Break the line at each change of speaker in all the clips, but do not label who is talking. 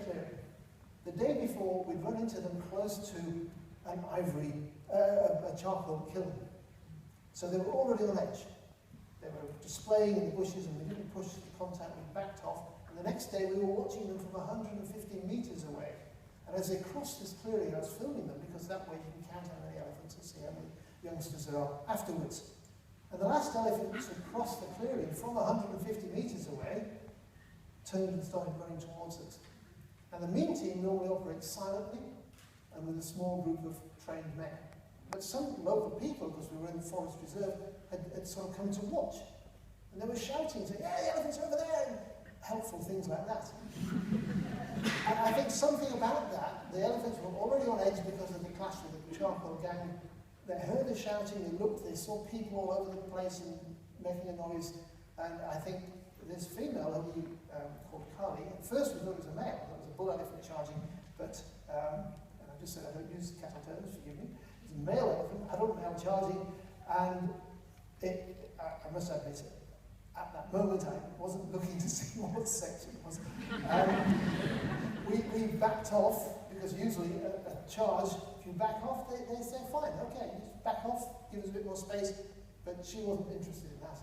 clearing. The day before, we'd run into them close to an a charcoal kiln. So they were already on edge. They were displaying in the bushes and we didn't push the contact, we backed off. And the next day we were watching them from 150 metres away. And as they crossed this clearing, I was filming them because that way you can count how many elephants and see how many youngsters there are afterwards. And the last elephant to cross the clearing from 150 metres away turned and started running towards us. And the mean team normally operates silently and with a small group of trained men. But some local people, because we were in the forest reserve, had sort of come to watch. And they were shouting, saying, "Yeah, the elephants are over there!" And helpful things like that. And I think something about that, the elephants were already on edge because of the clash with the charcoal gang. They heard the shouting, they looked, they saw people all over the place and making a noise. And I think this female, who we called Carly, at first we thought it was a male, it was a bull elephant charging, but, and I just said I don't use cattle terms, forgive me. It's a male elephant, adult male charging, and I must admit, at that moment I wasn't looking to see what sex it was. We backed off, because usually a charge, if you back off, they say, fine, okay, just back off, give us a bit more space, but she wasn't interested in that.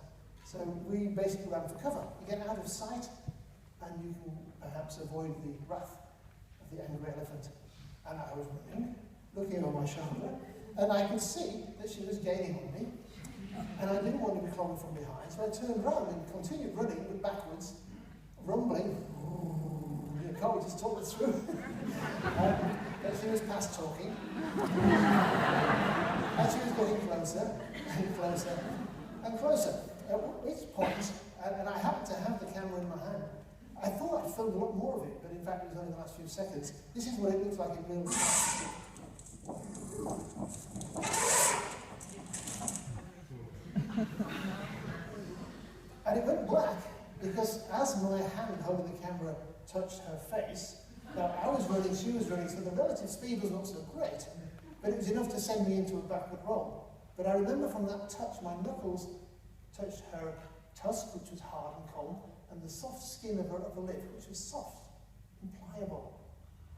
So we basically ran for cover. You get out of sight, and you can perhaps avoid the wrath of the angry elephant. And I was running, looking over my shoulder, and I could see that she was gaining on me, and I didn't want to be clobbered from behind, so I turned round and continued running, but backwards, rumbling. Can't we just talk it through? But she was past talking. And she was getting closer, and closer, and closer. At which point, and I happened to have the camera in my hand, I thought I'd filmed a lot more of it, but in fact it was only the last few seconds. This is what it looks like in real time. And it went black because as my hand holding the camera touched her face, now I was running, she was running, so the relative speed was not so great, but it was enough to send me into a backward roll. But I remember from that touch, my knuckles touched her tusk, which was hard and cold, and the soft skin of her upper lip, which was soft and pliable,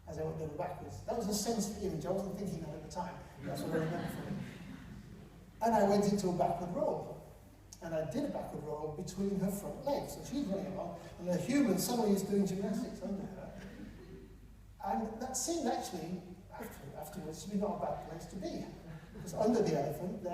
as I went over backwards. That was a sensory image, I wasn't thinking that at the time. That's what I remember from it. And I went into a backward roll. And I did a backward roll between her front legs. So she's running along, and the human suddenly is doing gymnastics under her. And that seemed actually, afterwards, to be not a bad place to be. Because under the elephant,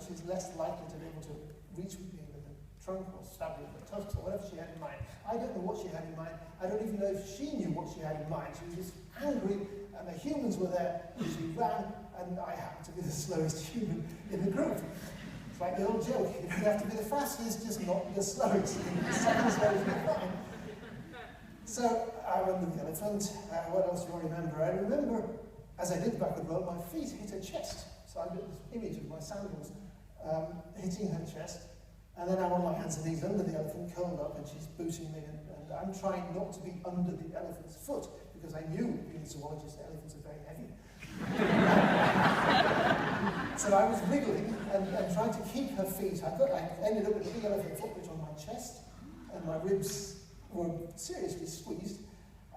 she's less likely to be able to reach me with the trunk or stab me with the tusks or whatever she had in mind. I don't know what she had in mind. I don't even know if she knew what she had in mind. She was just angry, and the humans were there, and she ran, and I happened to be the slowest human in the group. It's like the old joke, you don't have to be the fastest, just not the slowest. The second slowest, you're fine. So I ran with the elephant. What else do I remember? I remember, as I did the backward roll, my feet hit her chest. So I got this image of my sandals hitting her chest. And then I'm on my hands and knees under the elephant, curled up, and she's booting me. And I'm trying not to be under the elephant's foot, because I knew, being a zoologist, elephants are very heavy. So I was wriggling and trying to keep her feet. I ended up with a big elephant footbridge on my chest, and my ribs were seriously squeezed,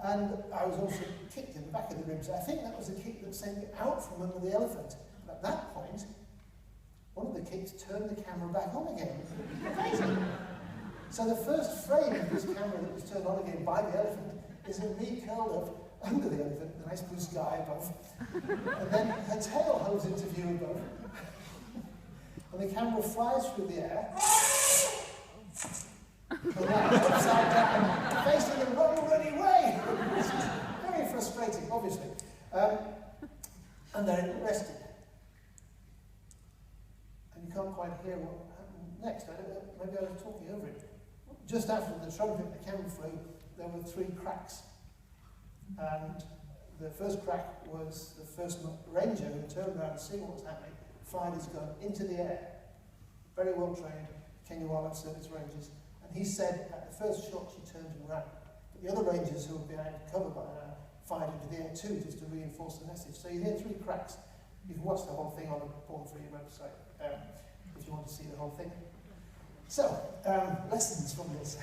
and I was also kicked in the back of the ribs. I think that was a kick that sent me out from under the elephant. And at that point, one of the kicks turned the camera back on again. Crazy. So the first frame of this camera that was turned on again by the elephant is of me curled up under the elephant, the nice blue sky above, and then her tail holds into view above, and the camera flies through the air, upside down, facing the wrong running way, which is very frustrating, obviously. And then it rested. And you can't quite hear what happened next. Maybe I was talking over it. Just after the trumpet, the camera flew, there were 3 cracks. And the first crack was the first ranger who turned around to see what was happening, fired his gun into the air. Very well trained Kenya Wildlife Service rangers. And he said at the first shot she turned and ran. But the other rangers who were behind cover by her fired into the air too, just to reinforce the message. So you hear 3 cracks. You can watch the whole thing on the Born Free website if you want to see the whole thing. So, lessons from this.